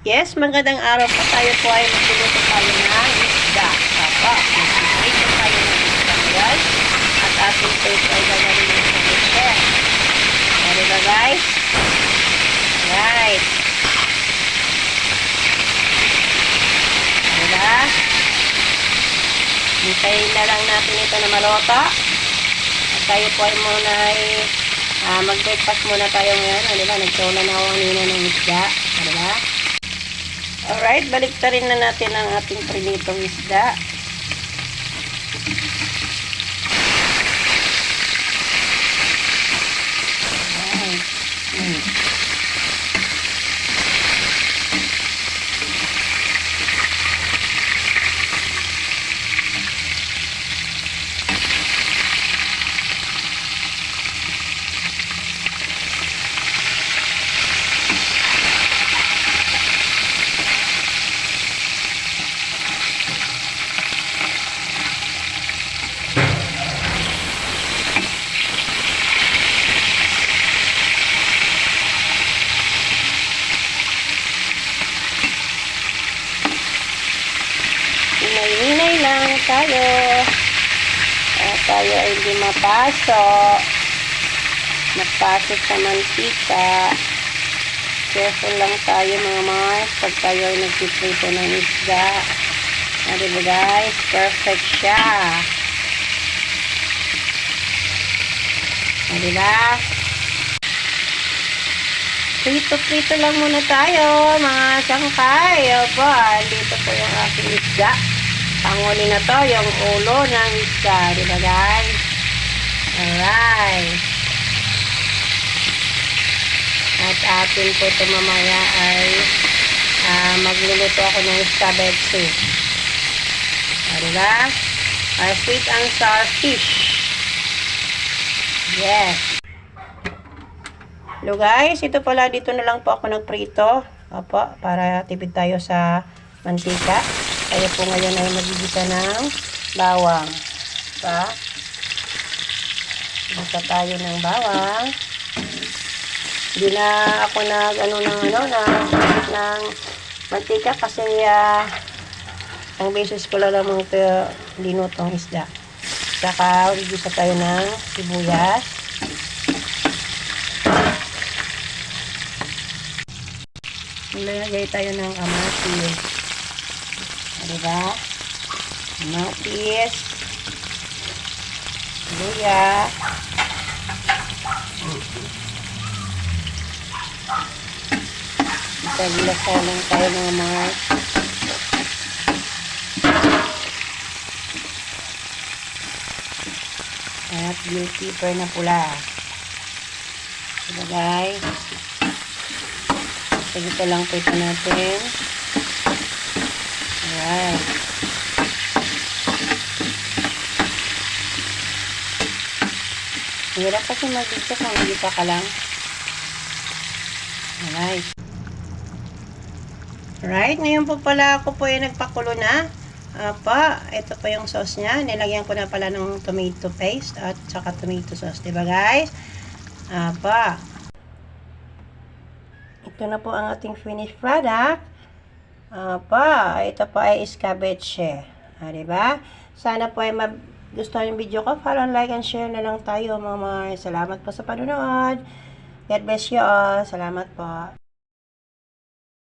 Yes, magandang araw po. Tayo po ay magluluto tayo ng isda. Apo, magluluto tayo ng isda ngayon. At ating po ito ay gagawin ng sabiche. Ano ba guys? Right. Ano ba? Hintayin na lang natin ito na malota. At tayo po ay muna ay mag-breakfast muna tayo ngayon. Ano ba? Nagsaula na ako kanina ng isda. Ano ba? Alright, baliktarin na natin ang ating prinitong isda. Hinay-hinay lang tayo. Tayo ay hindi mapasok sa mantika. Careful lang tayo mga Mars pag tayo ay nagpiprito ng isda. Diba guys? Perfect siya. Diba? Prito-prito lang muna tayo, mga sangkay. Opo, dito po yung aking isda. Panguli na to, yung ulo ng isda. Diba guys? Alright. At atin po ito mamaya ay magluluto ako ng escabeche. Diba? Sweet and sour fish. Yes. Hello guys, ito pala dito na lang po ako nagprito. Opo, para tipid tayo sa mantika. Tayo po ngayon ay magigisa ng bawang. Diba? Gisa tayo ng bawang. Hindi na ako ng mantika kasi ang basis ko lang naman ito linutong isda. Saka gisa tayo ng sibuyas. Nilagay tayo ng kamatis. Diba? Kamatis. Luya. Itagilasa lang tayo ng mga at bell pepper na pula. Diba guys? Dito lang po ito natin. Alright. Hirap kasi mag-video kung hindi pa lang. Alright. Alright. Ngayon po pala ako po ay nagpakulo na. Ito po yung sauce niya. Nilagyan ko na pala ng tomato paste at saka tomato sauce. Diba guys? Ito na po ang ating finished product. Ito po ay escabeche. Diba? Sana po ay gusto yung video ko. Follow, like, and share na lang tayo, mga. Salamat po sa panonood. God bless you all. Salamat po.